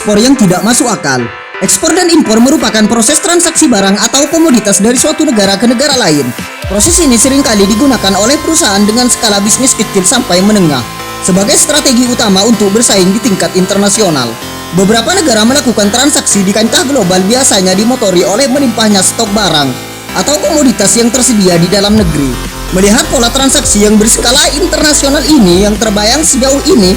ekspor yang tidak masuk akal. Ekspor dan impor merupakan proses transaksi barang atau komoditas dari suatu negara ke negara lain. Proses ini seringkali digunakan oleh perusahaan dengan skala bisnis kecil sampai menengah sebagai strategi utama untuk bersaing di tingkat internasional. Beberapa negara melakukan transaksi di kancah global biasanya dimotori oleh melimpahnya stok barang atau komoditas yang tersedia di dalam negeri. Melihat pola transaksi yang berskala internasional ini, yang terbayang sejauh ini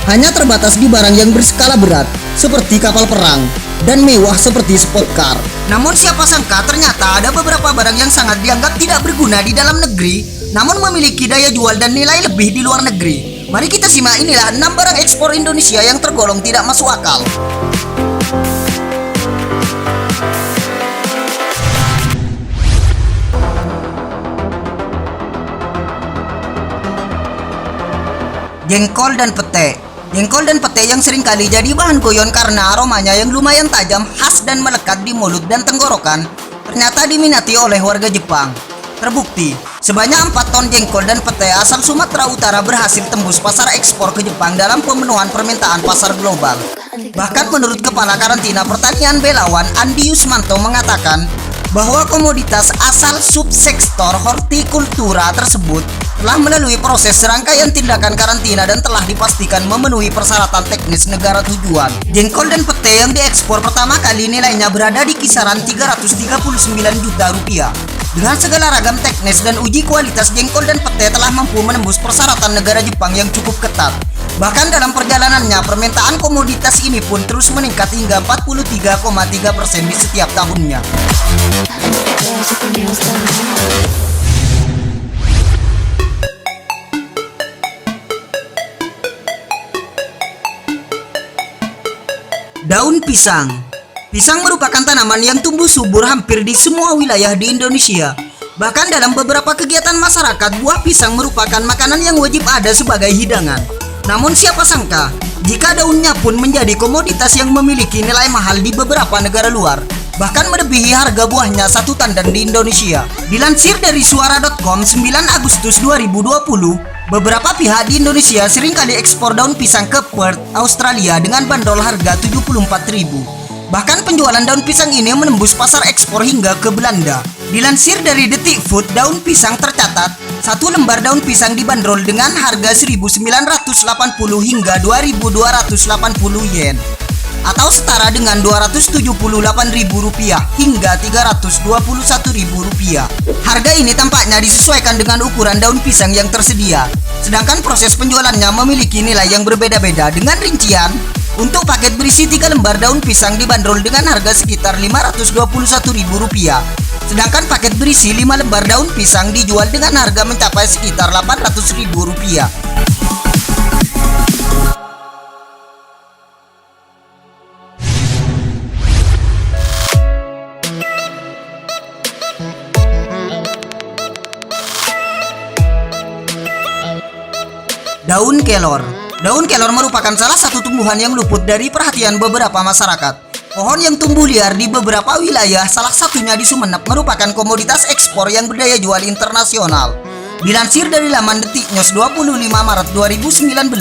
hanya terbatas di barang yang berskala berat seperti kapal perang dan mewah seperti sport car. Namun siapa sangka ternyata ada beberapa barang yang sangat dianggap tidak berguna di dalam negeri namun memiliki daya jual dan nilai lebih di luar negeri. Mari kita simak inilah 6 barang ekspor Indonesia yang tergolong tidak masuk akal. Jengkol dan pete. Jengkol dan pete yang seringkali jadi bahan guyon karena aromanya yang lumayan tajam, khas dan melekat di mulut dan tenggorokan, ternyata diminati oleh warga Jepang. Terbukti, sebanyak 4 ton jengkol dan pete asal Sumatera Utara berhasil tembus pasar ekspor ke Jepang dalam pemenuhan permintaan pasar global. Bahkan menurut Kepala Karantina Pertanian Belawan, Andi Yusmanto mengatakan bahwa komoditas asal subsektor hortikultura tersebut telah melalui proses serangkaian tindakan karantina dan telah dipastikan memenuhi persyaratan teknis negara tujuan. Jengkol dan pete yang diekspor pertama kali nilainya berada di kisaran 339 juta rupiah. Dengan segala ragam teknis dan uji kualitas, jengkol dan pete telah mampu menembus persyaratan negara Jepang yang cukup ketat. Bahkan dalam perjalanannya, permintaan komoditas ini pun terus meningkat hingga 43,3% di setiap tahunnya. Daun pisang. Pisang merupakan tanaman yang tumbuh subur hampir di semua wilayah di Indonesia. Bahkan dalam beberapa kegiatan masyarakat, buah pisang merupakan makanan yang wajib ada sebagai hidangan. Namun siapa sangka, jika daunnya pun menjadi komoditas yang memiliki nilai mahal di beberapa negara luar, bahkan melebihi harga buahnya 1 tandan di Indonesia. Dilansir dari suara.com 9 Agustus 2020, beberapa pihak di Indonesia seringkali ekspor daun pisang ke Perth, Australia dengan bandrol harga 74.000. Bahkan penjualan daun pisang ini menembus pasar ekspor hingga ke Belanda. Dilansir dari Detik Food, daun pisang tercatat 1 lembar daun pisang dibanderol dengan harga 1.980 hingga 2.280 yen atau setara dengan Rp278.000 hingga Rp321.000. Harga ini tampaknya disesuaikan dengan ukuran daun pisang yang tersedia. Sedangkan proses penjualannya memiliki nilai yang berbeda-beda dengan rincian. Untuk paket berisi 3 lembar daun pisang dibanderol dengan harga sekitar Rp521.000. Sedangkan paket berisi 5 lembar daun pisang dijual dengan harga mencapai sekitar Rp800.000. Daun kelor. Daun kelor merupakan salah satu tumbuhan yang luput dari perhatian beberapa masyarakat. Pohon yang tumbuh liar di beberapa wilayah, salah satunya di Sumeneb, merupakan komoditas ekspor yang berdaya jual internasional. Dilansir dari laman Detik News 25 Maret 2019,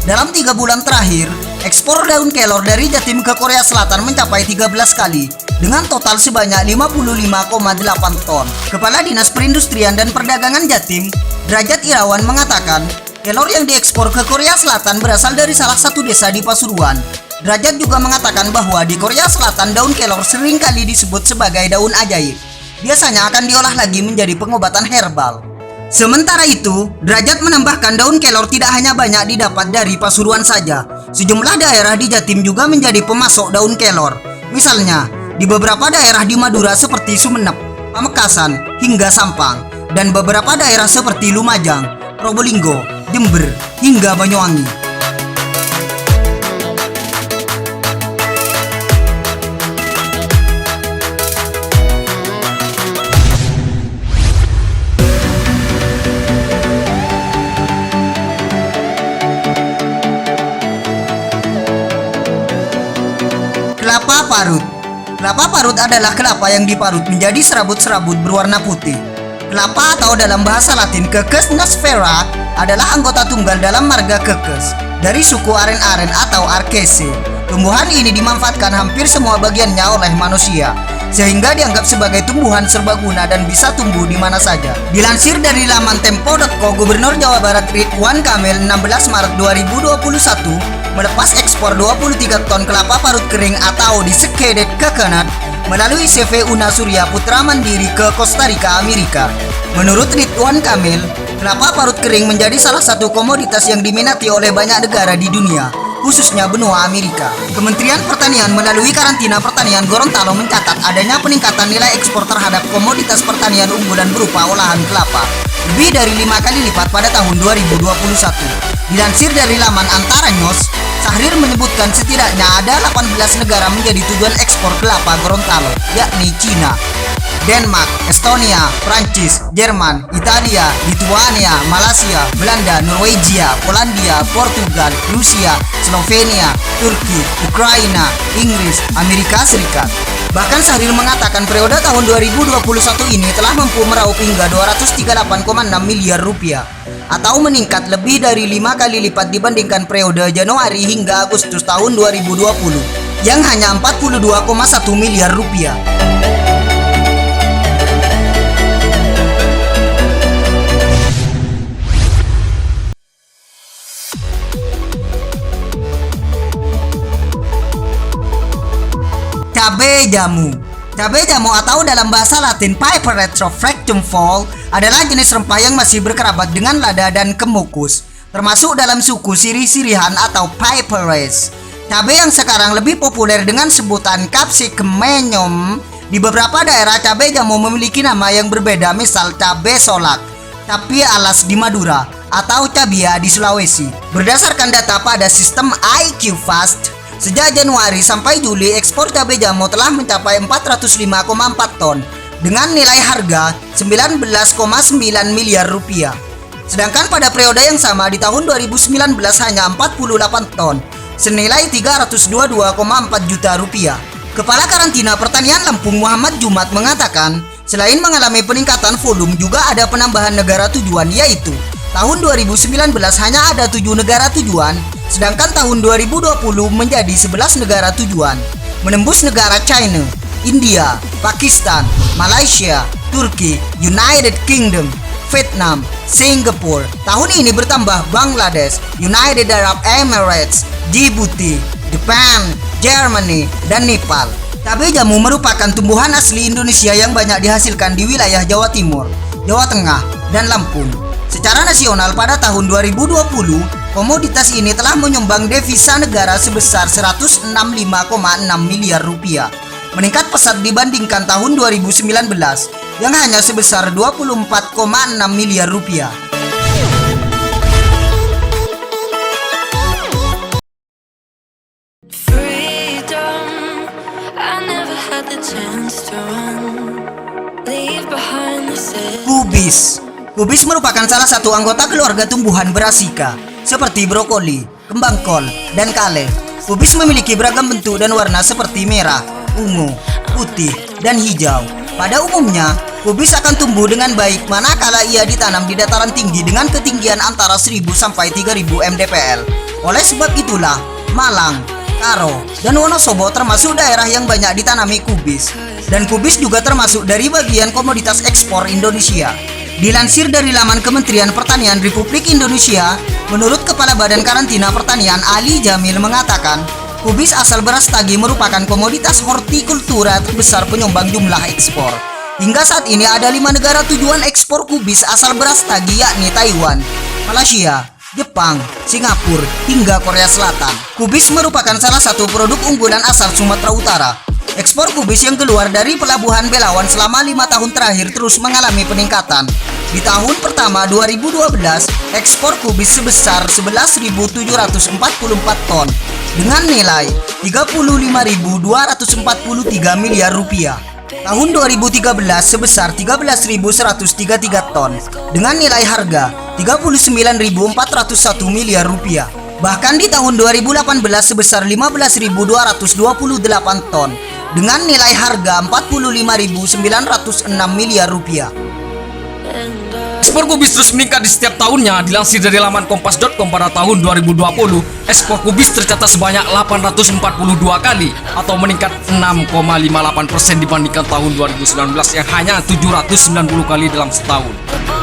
dalam 3 bulan terakhir, ekspor daun kelor dari Jatim ke Korea Selatan mencapai 13 kali dengan total sebanyak 55,8 ton. Kepala Dinas Perindustrian dan Perdagangan Jatim, Derajat Irawan, mengatakan kelor yang diekspor ke Korea Selatan berasal dari salah satu desa di Pasuruan. Derajat juga mengatakan bahwa di Korea Selatan daun kelor seringkali disebut sebagai daun ajaib. Biasanya akan diolah lagi menjadi pengobatan herbal. Sementara itu, Derajat menambahkan daun kelor tidak hanya banyak didapat dari Pasuruan saja. Sejumlah daerah di Jatim juga menjadi pemasok daun kelor. Misalnya, di beberapa daerah di Madura seperti Sumeneb, Pamekasan, hingga Sampang. Dan beberapa daerah seperti Lumajang, Probolinggo, Jember, hingga Banyuwangi. Kelapa parut. Kelapa parut adalah kelapa yang diparut menjadi serabut-serabut berwarna putih. Kelapa atau dalam bahasa Latin Quercus nospera adalah anggota tunggal dalam marga Quercus dari suku aren-aren atau Arkeaceae. Tumbuhan ini dimanfaatkan hampir semua bagiannya oleh manusia, sehingga dianggap sebagai tumbuhan serbaguna dan bisa tumbuh di mana saja. Dilansir dari laman tempo.co, Gubernur Jawa Barat Ridwan Kamil 16 Maret 2021 melepas ekspor 23 ton kelapa parut kering atau Desiccated Coconut melalui CV Una Surya Putra Mandiri ke Costa Rica, Amerika. Menurut Ridwan Kamil, kelapa parut kering menjadi salah satu komoditas yang diminati oleh banyak negara di dunia, khususnya benua Amerika. Kementerian Pertanian melalui karantina pertanian Gorontalo mencatat adanya peningkatan nilai ekspor terhadap komoditas pertanian unggulan berupa olahan kelapa lebih dari 5 kali lipat pada tahun 2021. Dilansir dari laman Antara News, Sahrir menyebutkan setidaknya ada 18 negara menjadi tujuan ekspor kelapa Gorontalo, yakni Cina, Denmark, Estonia, Prancis, Jerman, Italia, Lituania, Malaysia, Belanda, Norwegia, Polandia, Portugal, Rusia, Slovenia, Turki, Ukraina, Inggris, Amerika Serikat. Bahkan Sahrir mengatakan periode tahun 2021 ini telah mampu meraup hingga 238,6 miliar rupiah atau meningkat lebih dari 5 kali lipat dibandingkan periode Januari hingga Agustus tahun 2020 yang hanya 42,1 miliar rupiah. Cabai jamu. Cabai jamu atau dalam bahasa Latin Piper retrofractum fall adalah jenis rempah yang masih berkerabat dengan lada dan kemukus, termasuk dalam suku sirih-sirihan atau Piperes. Cabai yang sekarang lebih populer dengan sebutan Capsicum menum. Di beberapa daerah cabai jamu memiliki nama yang berbeda, misal cabai solak, cabai alas di Madura, atau cabia di Sulawesi. Berdasarkan data pada sistem IQ Fast, sejak Januari sampai Juli, ekspor cabai jamu telah mencapai 405,4 ton dengan nilai harga 19,9 miliar rupiah. Sedangkan pada periode yang sama di tahun 2019 hanya 48 ton senilai 322,4 juta rupiah. Kepala Karantina Pertanian Lampung Muhammad Jumat mengatakan, selain mengalami peningkatan volume juga ada penambahan negara tujuan, yaitu tahun 2019 hanya ada 7 negara tujuan, sedangkan tahun 2020 menjadi 11 negara tujuan, menembus negara China, India, Pakistan, Malaysia, Turki, United Kingdom, Vietnam, Singapura. Tahun ini bertambah Bangladesh, United Arab Emirates, Djibouti, Jepang, Germany, dan Nepal. Cabai jamu merupakan tumbuhan asli Indonesia yang banyak dihasilkan di wilayah Jawa Timur, Jawa Tengah, dan Lampung. Secara nasional pada tahun 2020, komoditas ini telah menyumbang devisa negara sebesar 165,6 miliar rupiah, meningkat pesat dibandingkan tahun 2019 yang hanya sebesar 24,6 miliar rupiah. Kubis. Kubis merupakan salah satu anggota keluarga tumbuhan Brassica, seperti brokoli, kembang kol, dan kale. Kubis memiliki beragam bentuk dan warna seperti merah, ungu, putih, dan hijau. Pada umumnya, kubis akan tumbuh dengan baik manakala ia ditanam di dataran tinggi dengan ketinggian antara 1000 sampai 3000 mdpl. Oleh sebab itulah, Malang, Karo, dan Wonosobo termasuk daerah yang banyak ditanami kubis. Dan kubis juga termasuk dari bagian komoditas ekspor Indonesia. Dilansir dari laman Kementerian Pertanian Republik Indonesia, menurut Kepala Badan Karantina Pertanian Ali Jamil mengatakan, kubis asal Brastagi merupakan komoditas hortikultura terbesar penyumbang jumlah ekspor. Hingga saat ini ada 5 negara tujuan ekspor kubis asal Brastagi, yakni Taiwan, Malaysia, Jepang, Singapura, hingga Korea Selatan. Kubis merupakan salah satu produk unggulan asal Sumatera Utara. Ekspor kubis yang keluar dari Pelabuhan Belawan selama 5 tahun terakhir terus mengalami peningkatan. Di tahun pertama 2012, ekspor kubis sebesar 11.744 ton dengan nilai 35.243 miliar rupiah. Tahun 2013 sebesar 13.133 ton dengan nilai harga 39.401 miliar rupiah. Bahkan di tahun 2018 sebesar 15.228 ton dengan nilai harga 45.906 miliar rupiah. Ekspor kubis terus meningkat di setiap tahunnya. Dilansir dari laman kompas.com pada tahun 2020, ekspor kubis tercatat sebanyak 842 kali atau meningkat 6,58% dibandingkan tahun 2019 yang hanya 790 kali dalam setahun.